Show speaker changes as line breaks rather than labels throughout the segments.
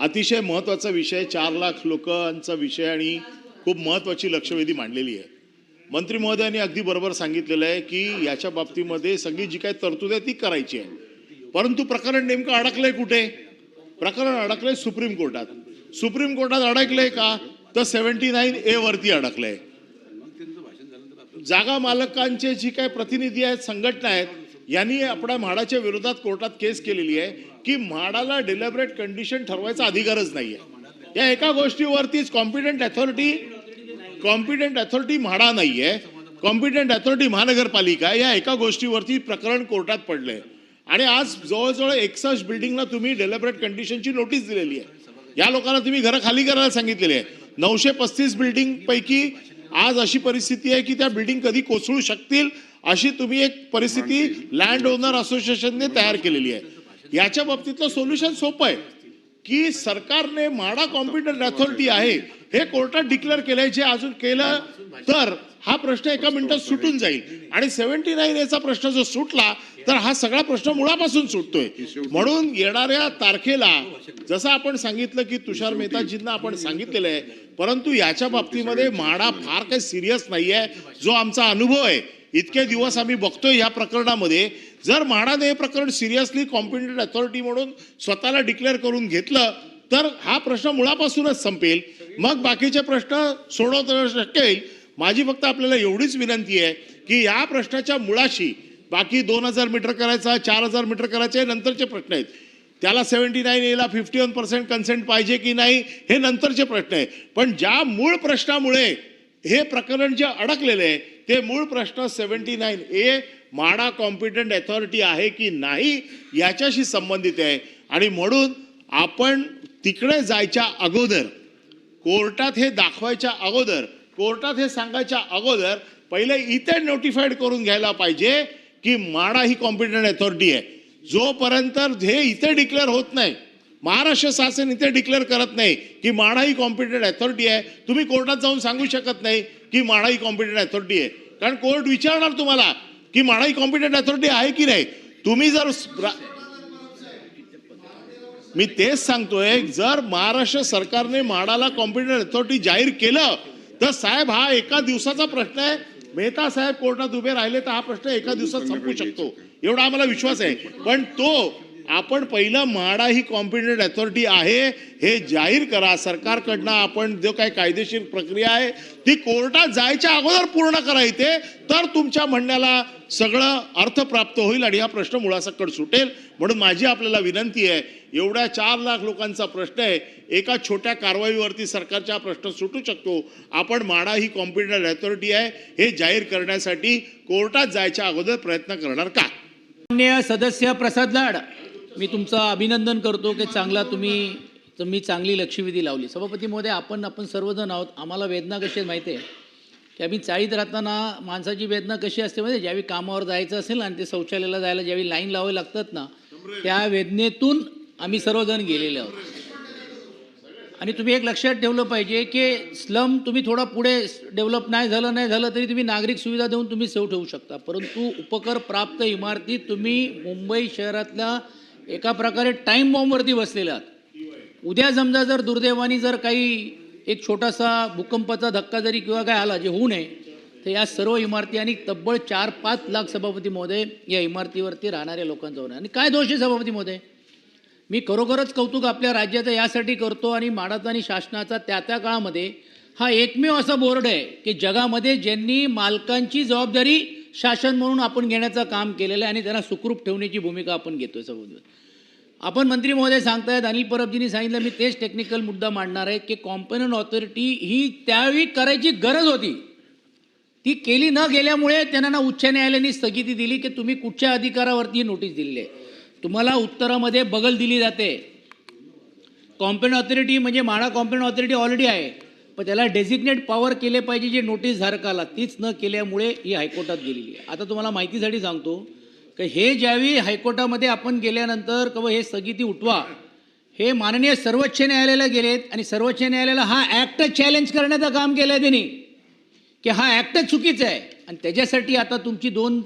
अतिशय महत्त्वाचा विषय, 4 लाख लोकांचा विषय आणि खूप महत्त्वाची लक्षवेधी मांडलेली आहे. मंत्री महोदयांनी अगदी बरोबर सांगितलेलं आहे की याच्या बाबतीमध्ये सगळी जी काही तरतूद आहे ती करायची आहे. परंतु प्रकरण नेमकं अडकलंय कुठे? प्रकरण अडकलंय सुप्रीम कोर्टात. सुप्रीम कोर्टात अडकलंय का? तर 79A वरती अडकलंय. जागा मालकांचे जी काही प्रतिनिधी आहेत, संघटना आहेत, यांनी आपल्या म्हाडाच्या विरोधात कोर्टात केस केलेली आहे की म्हाडाला डेलिबरेट कंडिशन ठरवायचा अधिकारच नाहीये. या एका गोष्टीवरतीच कॉम्पिटंट अथॉरिटी म्हाडा नाहीये, कॉम्पिटंट अथॉरिटी महानगरपालिका, या एका गोष्टीवरती प्रकरण कोर्टात पडलंय. आणि आज जवळजवळ 61 बिल्डिंगला तुम्ही डेलिबरेट कंडिशनची नोटीस दिलेली आहे. या लोकांना तुम्ही घरं खाली करायला सांगितलेली आहे. 935 बिल्डिंग पैकी आज अशी परिस्थिती आहे की त्या बिल्डिंग कधी कोसळू शकतील अशी तुम्ही एक परिस्थिती लँड ओनर असोसिएशनने तयार केलेली आहे. याच्या बाबतीतलं सोल्युशन सोपं आहे की सरकारने म्हाडा कॉम्पिटंट अथॉरिटी आहे हे कोर्टात डिक्लेअर केलंय. जे अजून केलं तर हा प्रश्न एका मिनिटात सुटून जाईल. आणि 79A प्रश्न जर सुटला तर हा सगळा प्रश्न मुळापासून सुटतोय. म्हणून येणाऱ्या तारखेला जसं आपण सांगितलं की तुषार मेहताजींना आपण सांगितलेलं आहे, परंतु याच्या बाबतीमध्ये म्हाडा फार काही सिरियस नाहीये. जो आमचा अनुभव आहे, इतके दिवस आम्ही बघतोय या प्रकरणामध्ये, जर म्हाडाने हे प्रकरण सिरियसली कॉम्पिटंट अथॉरिटी म्हणून स्वतःला डिक्लेअर करून घेतलं तर हा प्रश्न मुळापासूनच संपेल. मग बाकीचे प्रश्न सोडवता शकेल. माझी फक्त आपल्याला एवढीच विनंती आहे की या प्रश्नाच्या मुळाशी, बाकी 2000 मीटर करायचा, 4000 मीटर करायचे नंतरचे प्रश्न आहेत. त्याला 79A 51% कन्सेंट पाहिजे की नाही हे नंतरचे प्रश्न आहे. पण ज्या मूळ प्रश्नामुळे हे प्रकरण जे अडकलेले आहे ते मूळ प्रश्न 79A म्हाडा कॉम्पिटंट अथॉरिटी आहे की नाही याच्याशी संबंधित आहे. आणि म्हणून आपण तिकडे जायच्या अगोदर, कोर्टात हे दाखवायच्या अगोदर, कोर्टात हे सांगायच्या अगोदर पहिले इथे नोटिफाईड करून घ्यायला पाहिजे की म्हाडा ही कॉम्पिटंट अथॉरिटी आहे. जोपर्यंत हे इथे डिक्लेअर होत नाही, महाराष्ट्र शासन इथे डिक्लेअर करत नाही की म्हाडा ही कॉम्पिटंट अथॉरिटी आहे, तुम्ही कोर्टात जाऊन सांगू शकत नाही की म्हाडा ही कॉम्पिटंट अथॉरिटी आहे. कारण कोर्ट विचारणार तुम्हाला की म्हाडा ही कॉम्पिटंट अथॉरिटी आहे की नाही. तुम्ही जर, मी तेच सांगतोय, जर महाराष्ट्र सरकारने म्हाडाला कॉम्पिटंट अथॉरिटी जाहीर केलं तर साहेब हा एका दिवसाचा प्रश्न आहे. मेहता साहेब कोर्टात उभे राहिले तर हा प्रश्न एका दिवसात संपू शकतो, एवढा आम्हाला विश्वास आहे. पण तो आपण पहिलं म्हाडा ही कॉम्पिटंट अथॉरिटी आहे हे जाहीर करा. सरकारकडनं आपण जो काही कायदेशीर प्रक्रिया आहे ती कोर्टात जायच्या अगोदर पूर्ण करा इथे, तर तुमच्या म्हणण्याला सगळं अर्थ प्राप्त होईल आणि हा प्रश्न मुळासकट सुटेल. म्हणून माझी आपल्याला विनंती आहे, एवढ्या 4 लाख लोकांचा प्रश्न आहे, एका छोट्या कारवाईवरती सरकारचा प्रश्न सुटू शकतो. आपण म्हाडा ही कॉम्पिटंट अथॉरिटी आहे हे जाहीर करण्यासाठी कोर्टात जायच्या अगोदर प्रयत्न करणार का?
माननीय सदस्य प्रसाद लाड, मी तुमचं अभिनंदन करतो की तुम्ही चांगली लक्षवेधी लावली. सभापती महोदय, आपण सर्वजण आहोत, आम्हाला वेदना कशी माहिती आहे की आम्ही चाळीत राहताना माणसाची वेदना कशी असते म्हणजे ज्यावेळी कामावर जायचं असेल आणि ते शौचालयाला जायला ज्यावेळी लाईन लावावी लागतात ना, त्या वेदनेतून आम्ही सर्वजण गेलेले आहोत. आणि तुम्ही एक लक्षात ठेवलं पाहिजे की स्लम तुम्ही थोडा पुढे डेव्हलप नाही झालं तरी तुम्ही नागरिक सुविधा देऊन तुम्ही सेव ठेवू शकता, परंतु उपकर प्राप्त इमारतीत तुम्ही मुंबई शहरातल्या एका प्रकारे टाईम बॉम्बवरती बसलेले आहात. उद्या समजा जर दुर्दैवानी जर काही एक छोटासा भूकंपाचा धक्का जरी किंवा काय आला जे होऊ नये, तर या सर्व इमारती आणि तब्बल 4-5 लाख सभापती महोदय या इमारतीवरती राहणाऱ्या लोकांचा होणार. आणि काय दोष आहे सभापती महोदय? मी खरोखरच कौतुक आपल्या राज्याचं यासाठी करतो आणि म्हाडाचा आणि शासनाचा त्या काळामध्ये हा एकमेव असा बोर्ड आहे की जगामध्ये ज्यांनी मालकांची जबाबदारी शासन म्हणून आपण घेण्याचं काम केलेलं आहे आणि त्यांना सुखरूप ठेवण्याची भूमिका आपण घेतोय. सभापती, आपण मंत्री महोदय सांगतायत, अनिल परबजींनी सांगितलं, मी तेच टेक्निकल मुद्दा मांडणार आहे की कॉम्पिटंट ऑथॉरिटी ही त्यावेळी करायची गरज होती, ती केली न गेल्यामुळे त्यांना उच्च न्यायालयाने स्थगिती दिली की तुम्ही कुठच्या अधिकारावरती नोटीस दिलेली आहे. तुम्हाला उत्तरामध्ये बगल दिली जाते. कॉम्पिटंट ऑथॉरिटी म्हणजे म्हाडा कॉम्पिटंट ऑथॉरिटी ऑलरेडी आहे, पण त्याला डेझिग्नेट पॉवर केले पाहिजे जे नोटीस धारकाला, तीच न केल्यामुळे ही हायकोर्टात गेलेली आहे. आता तुम्हाला माहितीसाठी सांगतो की हे ज्यावेळी हायकोर्टामध्ये आपण गेल्यानंतर किंवा हे स्थगिती उठवा, हे माननीय सर्वोच्च न्यायालयाला गेलेत आणि सर्वोच्च न्यायालयाला हा ॲक्ट चॅलेंज करण्याचं काम केलं आहे त्यांनी की हा ॲक्ट चुकीचा आहे. आणि त्याच्यासाठी आता तुमची 2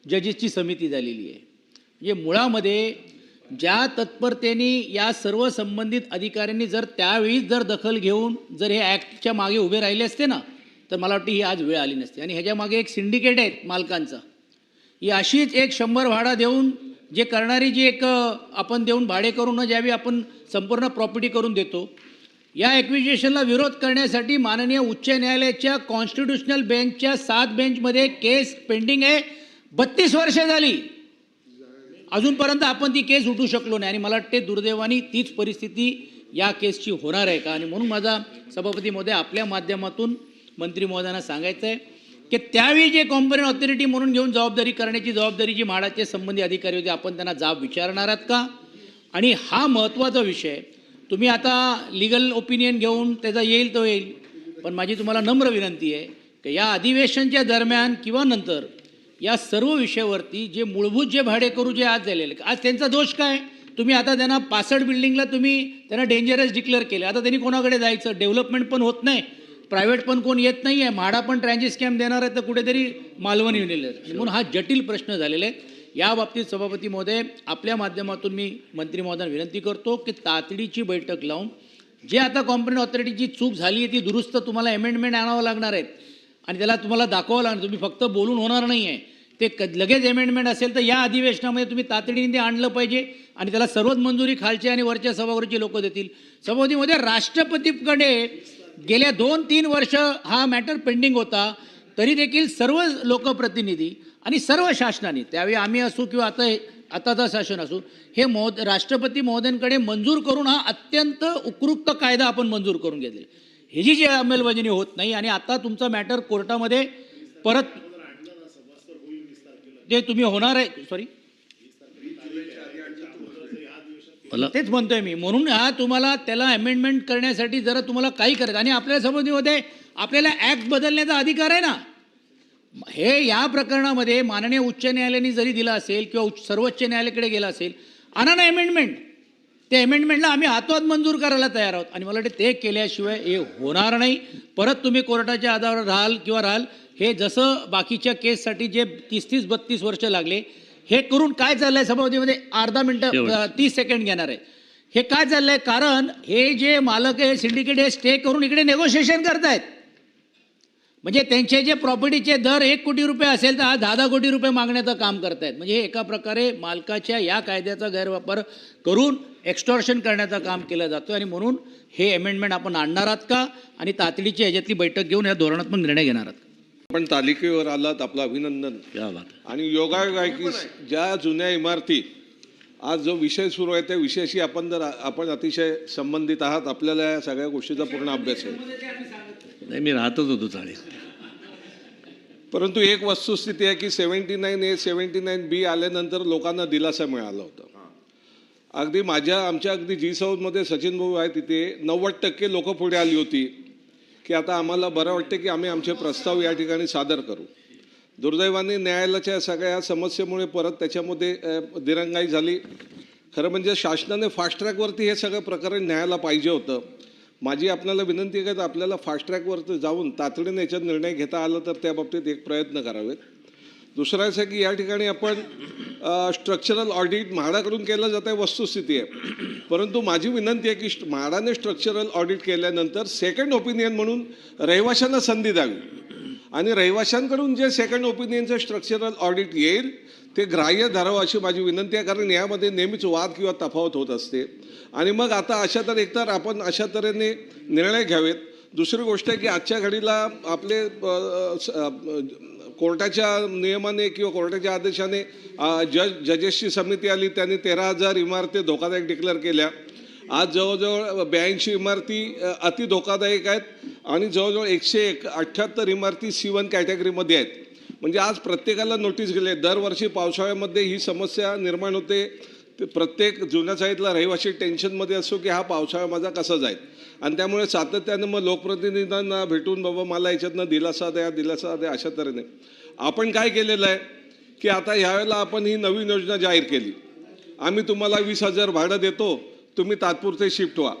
जजेसची समिती झालेली आहे. म्हणजे मुळामध्ये ज्या तत्परतेने या सर्व संबंधित अधिकाऱ्यांनी जर त्यावेळीच जर दखल घेऊन जर हे ॲक्टच्या मागे उभे राहिले असते ना, तर मला वाटतं ही आज वेळ आली नसते. आणि ह्याच्या मागे एक सिंडिकेट आहे मालकांचा. ही अशीच एक 100 भाडा देऊन जे करणारी जी एक आपण देऊन भाडे करून ज्यावेळी आपण संपूर्ण प्रॉपर्टी करून देतो, या ॲक्विजिशनला विरोध करण्यासाठी माननीय उच्च न्यायालयाच्या कॉन्स्टिट्युशनल बेंचच्या 7 बेंचमध्ये केस पेंडिंग आहे. 32 वर्ष झाली, अजूनपर्यंत आपण ती केस उठू शकलो नाही. आणि मला वाटते दुर्दैवाने तीच परिस्थिती या केसची होणार आहे का. आणि म्हणून माझा सभापती महोदय आपल्या माध्यमातून मंत्री महोदयांना सांगायचं आहे की त्यावेळी जे कॉम्पिटंट ऑथॉरिटी म्हणून घेऊन जबाबदारी करण्याची जबाबदारी जी म्हाडाचे संबंधित अधिकारी होते, आपण त्यांना जाब विचारणार आहात का. आणि हा महत्त्वाचा विषय, तुम्ही आता लिगल ओपिनियन घेऊन त्याचा येईल तो येईल, पण माझी तुम्हाला नम्र विनंती आहे की या अधिवेशनच्या दरम्यान किंवा नंतर या सर्व विषयावरती जे मूलभूत जे भाडेकरू जे आज झालेले, आज त्यांचा दोष काय. तुम्ही आता त्यांना 65 बिल्डिंगला तुम्ही त्यांना डेंजरस डिक्लेअर केले. आता त्यांनी कोणाकडे जायचं, डेव्हलपमेंट पण होत नाही, प्रायव्हेट पण कोण येत नाही आहे, म्हाडा पण ट्रान्झिट स्कॅम देणार आहे, तर कुठेतरी मालवण येऊन येईल. म्हणून हा जटिल प्रश्न झालेला आहे. या बाबतीत सभापती महोदय आपल्या माध्यमातून मी मंत्री महोदयांना विनंती करतो की तातडीची बैठक लावून जे आता कॉम्पिटंट ऑथॉरिटीची चूक झाली आहे ती दुरुस्त तुम्हाला अमेंडमेंट आणावं लागणार आहेत आणि त्याला तुम्हाला दाखवावं लागणार. तुम्ही फक्त बोलून होणार नाही आहे, ते लगेच अमेंडमेंट असेल तर या अधिवेशनामध्ये तुम्ही तातडीने ते आणलं पाहिजे आणि त्याला सर्वच मंजुरी खालच्या आणि वरच्या सभागृहाची लोक देतील. सभापती महोदय, राष्ट्रपतीकडे गेल्या 2-3 वर्ष हा मॅटर पेंडिंग होता, तरी देखील सर्व लोकप्रतिनिधी आणि सर्व शासनाने, त्यावेळी आम्ही असू किंवा आताचं शासन असू, हे राष्ट्रपती महोदयांकडे मंजूर करून हा अत्यंत उपयुक्त कायदा आपण मंजूर करून घेतले. ह्याची जी अंमलबजावणी होत नाही आणि आता तुमचा मॅटर कोर्टामध्ये परत जे तुम्ही होणार आहे, सॉरी तेच म्हणतोय मी. म्हणून हा तुम्हाला त्याला अमेंडमेंट करण्यासाठी जरा तुम्हाला काही करायचं आणि आपल्या समितीमध्ये आपल्याला ॲक्ट बदलण्याचा अधिकार आहे ना. हे या प्रकरणामध्ये माननीय उच्च न्यायालयाने जरी दिला असेल किंवा सर्वोच्च न्यायालयाकडे गेला असेल, आणा ना अमेंडमेंट. ते अमेंडमेंटला आम्ही हातोहात मंजूर करायला तयार आहोत आणि मला वाटतं ते केल्याशिवाय हे होणार नाही. परत तुम्ही कोर्टाच्या आधारावर राहाल. हे जसं बाकीच्या केससाठी जे 30-32 वर्ष लागले, हे करून काय चाललंय सभापतीमध्ये अर्धा मिनिटं 30 सेकंड घेणार आहे. हे काय चाललंय, कारण हे जे मालक आहे सिंडिकेट हे स्टे करून इकडे नेगोशिएशन करतायत. म्हणजे त्यांचे जे प्रॉपर्टीचे दर 1 कोटी रुपये असेल तर आज 10 कोटी रुपये मागण्याचं काम करतायत. म्हणजे हे एका प्रकारे मालकाच्या या कायद्याचा गैरवापर करून एक्स्टॉर्शन करण्याचं काम केलं जातं. आणि म्हणून हे अमेंडमेंट आपण आणणार आहात का आणि तातडीची ह्याच्यातली बैठक घेऊन या धोरणात्मक निर्णय घेणार आहात.
आपण तालिकेवर आलात, आपलं अभिनंदन. आणि योगायोग आहे की ज्या जुन्या इमारती आज जो विषय सुरू आहे त्या विषयाशी आपण अतिशय संबंधित आहात. आपल्याला या सगळ्या गोष्टीचा पूर्ण अभ्यास आहे.
नाही, मी राहतच होतो चाळीस.
परंतु एक वस्तुस्थिती आहे की 79A 79B आल्यानंतर लोकांना दिलासा मिळाला होता. अगदी आमच्या अगदी G7मध्ये सचिन भाऊ आहे, तिथे 90% लोक पुढे आली होती की आता आम्हाला बरं वाटतं की आम्ही आमचे प्रस्ताव या ठिकाणी सादर करू. दुर्दैवाने न्यायालयाच्या सगळ्या समस्येमुळे परत त्याच्यामध्ये दिरंगाई झाली. खरं म्हणजे शासनाने फास्ट ट्रॅकवरती हे सगळं प्रकरण न्यायाला पाहिजे होतं. माझी आपल्याला विनंती आहे की आपल्याला फास्ट ट्रॅकवरती जाऊन तातडीने याच्यात निर्णय घेता आला तर त्या बाबतीत एक प्रयत्न करावेत. दुसरं असं की या ठिकाणी आपण स्ट्रक्चरल ऑडिट म्हाडाकडून केलं जातं आहे, वस्तुस्थिती आहे. परंतु माझी विनंती आहे की म्हाडाने स्ट्रक्चरल ऑडिट केल्यानंतर सेकंड ओपिनियन म्हणून रहिवाशांना संधी द्यावी आणि रहिवाशांकडून जे सेकंड ओपिनियनचं स्ट्रक्चरल ऑडिट येईल ते ग्राह्य धरावं अशी माझी विनंती आहे. कारण यामध्ये नेहमीच वाद किंवा तफावत होत असते आणि मग आता एकतर आपण अशा तऱ्हेने निर्णय घ्यावेत. दुसरी गोष्ट आहे की आजच्या घडीला आपले कोर्टाच्या नियमाने किंवा कोर्टाच्या आदेशाने जजेसची समिती आली, त्यांनी 13,000 इमारती धोकादायक डिक्लेअर केल्या. आज जवळजवळ 82 इमारती अति धोकादायक आहेत आणि जवळजवळ 178 इमारती C1 कॅटेगरीमध्ये आहेत. म्हणजे आज प्रत्येकाला नोटीस गेले. दरवर्षी पावसाळ्यामध्ये ही समस्या निर्माण होते. प्रत्येक जुन्या साईडला रहिवासी टेन्शनमध्ये असतो की हा पावसाळा माझा कसा जाईल आणि त्यामुळे सातत्याने मग लोकप्रतिनिधींना भेटून बाबा मला याच्यातनं दिलासा द्या अशा तऱ्हेने आपण काय केलेलं आहे की आता ह्यावेळेला आपण ही नवीन योजना जाहीर केली. आम्ही तुम्हाला 20,000 भाडं देतो, तुम्ही तात्पुरते शिफ्ट व्हा.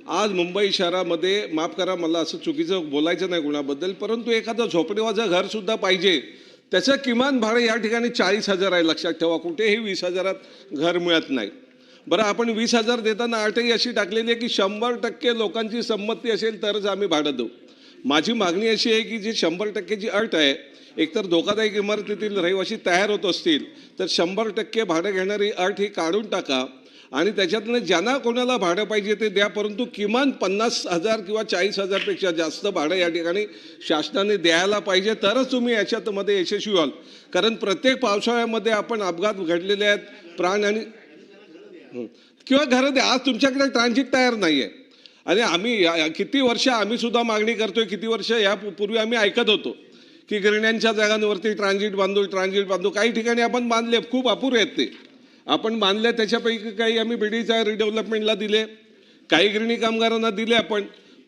आज मुंबई शहरामध्ये, माफ करा मला असं चुकीचं बोलायचं नाही गुणाबद्दल, परंतु एखादं झोपडीवाचं घरसुद्धा पाहिजे त्याचं किमान भाडं या ठिकाणी 40,000 आहे. लक्षात ठेवा, कुठेही 20,000त घर मिळत नाही. बरं, आपण 20,000 देताना अटही अशी टाकलेली आहे की 100% लोकांची संमती असेल तरच आम्ही भाडं देऊ. माझी मागणी अशी आहे की जी 100%ची अट आहे, एकतर धोकादायक इमारतीतील रहिवासी तयार होत असतील तर 100% भाडं घेणारी अट ही काढून टाका आणि त्याच्यातनं ज्यांना कोणाला भाडं पाहिजे ते द्या, परंतु किमान 50,000 किंवा 40,000 पेक्षा जास्त भाडं या ठिकाणी शासनाने द्यायला पाहिजे, तरच तुम्ही याच्यामध्ये यशस्वी व्हाल. कारण प्रत्येक पावसाळ्यामध्ये आपण अपघात घडलेले आहेत, प्राणहानी किंवा घरं द्या. आज तुमच्याकडे ट्रान्झिट तयार नाही आहे आणि आम्ही किती वर्ष आम्ही सुद्धा मागणी करतोय, किती वर्ष यापूर्वी आम्ही ऐकत होतो की गिरण्यांच्या जागांवरती ट्रान्झिट बांधू. काही ठिकाणी आपण बांधले, खूप अपुरे आहेत ते आपण बांधले. त्याच्यापैकी काही आम्ही बिडीच्या रिडेव्हलपमेंटला दिले, काही गिरणी कामगारांना दिले आपण.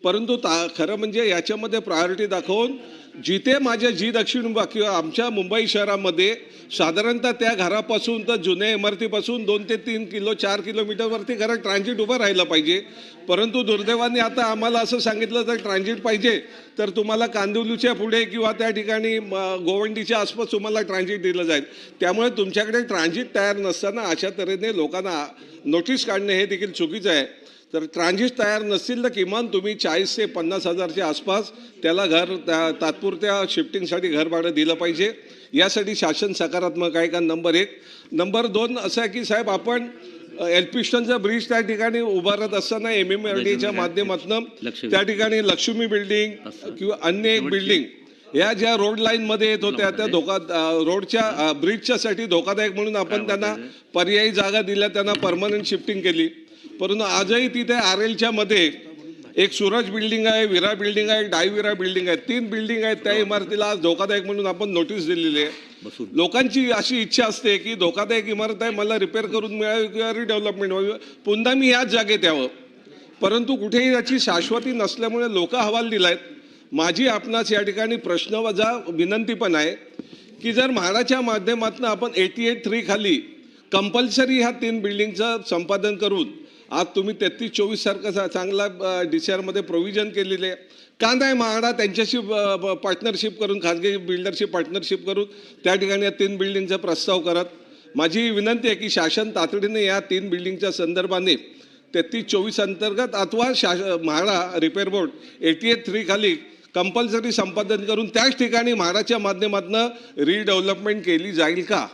परंतु खरं म्हणजे याच्यामध्ये प्रायोरिटी दाखवून जिथे माझ्या जी दक्षिण विभाग किंवा आमच्या मुंबई शहरामध्ये साधारणतः त्या घरापासून तर जुन्या इमारतीपासून 2 ते 3 किलो 4 किलोमीटरवरती घरात ट्रान्झिट उभं राहिलं पाहिजे. परंतु दुर्दैवाने आता आम्हाला असं सांगितलं तर ट्रान्झिट पाहिजे तर तुम्हाला कांदिवलीच्या पुढे किंवा त्या ठिकाणी गोवंडीच्या आसपास तुम्हाला ट्रान्झिट दिलं जाईल. त्यामुळे तुमच्याकडे ट्रान्झिट तयार नसताना अशा तऱ्हेने लोकांना नोटीस काढणे हे देखील चुकीचं आहे. तर ट्रान्झिट तयार नसतील तर किमान तुम्ही 40 ते 50,000च्या आसपास त्याला तात्पुरत्या शिफ्टिंगसाठी घर भाडं दिलं पाहिजे. यासाठी शासन सकारात्मक आहे का? नंबर 1. नंबर 2 असं आहे की साहेब, आपण एल्फिस्टनचा ब्रिज त्या ठिकाणी उभारत असताना MMRDAच्या माध्यमातून त्या ठिकाणी लक्ष्मी बिल्डिंग किंवा अन्य एक बिल्डिंग या ज्या रोड लाईनमध्ये येत होत्या त्या रोडच्या ब्रिजच्यासाठी धोकादायक म्हणून आपण त्यांना पर्यायी जागा दिल्या, त्यांना परमनंट शिफ्टिंग केली. परंतु आजही तिथे RLच्या मध्ये एक सूरज बिल्डिंग आहे, विरा बिल्डिंग आहे, डायविरा बिल्डिंग आहे, 3 बिल्डिंग आहेत. त्या इमारतीला आज धोकादायक म्हणून आपण नोटीस दिलेली आहे. लोकांची अशी इच्छा असते की धोकादायक इमारत आहे, मला रिपेअर करून मिळावी किंवा रिडेव्हलपमेंट व्हावी, पुन्हा मी याच जागेत यावं. परंतु कुठेही याची शाश्वती नसल्यामुळे लोक अहवाल दिलायत. माझी आपणास या ठिकाणी प्रश्नवजा विनंती पण आहे की जर म्हाडाच्या माध्यमातून आपण 88(3) खाली कंपल्सरी ह्या 3 बिल्डिंगचं संपादन करून आज तुम्ही 33-24 सारखं चांगला DCRमध्ये प्रोव्हिजन केलेले आहे, का नाही म्हाडा त्यांच्याशी पार्टनरशिप करून, खाजगी बिल्डरशी पार्टनरशिप करून त्या ठिकाणी या 3 बिल्डिंगचा प्रस्ताव करत. माझी विनंती आहे की शासन तातडीने या 3 बिल्डिंगच्या संदर्भाने 33-24 अंतर्गत अथवा म्हाडा रिपेअर बोर्ड 88(3) खाली कंपल्सरी संपादन करून त्याच ठिकाणी म्हाडाच्या माध्यमातून रिडेव्हलपमेंट केली जाईल का?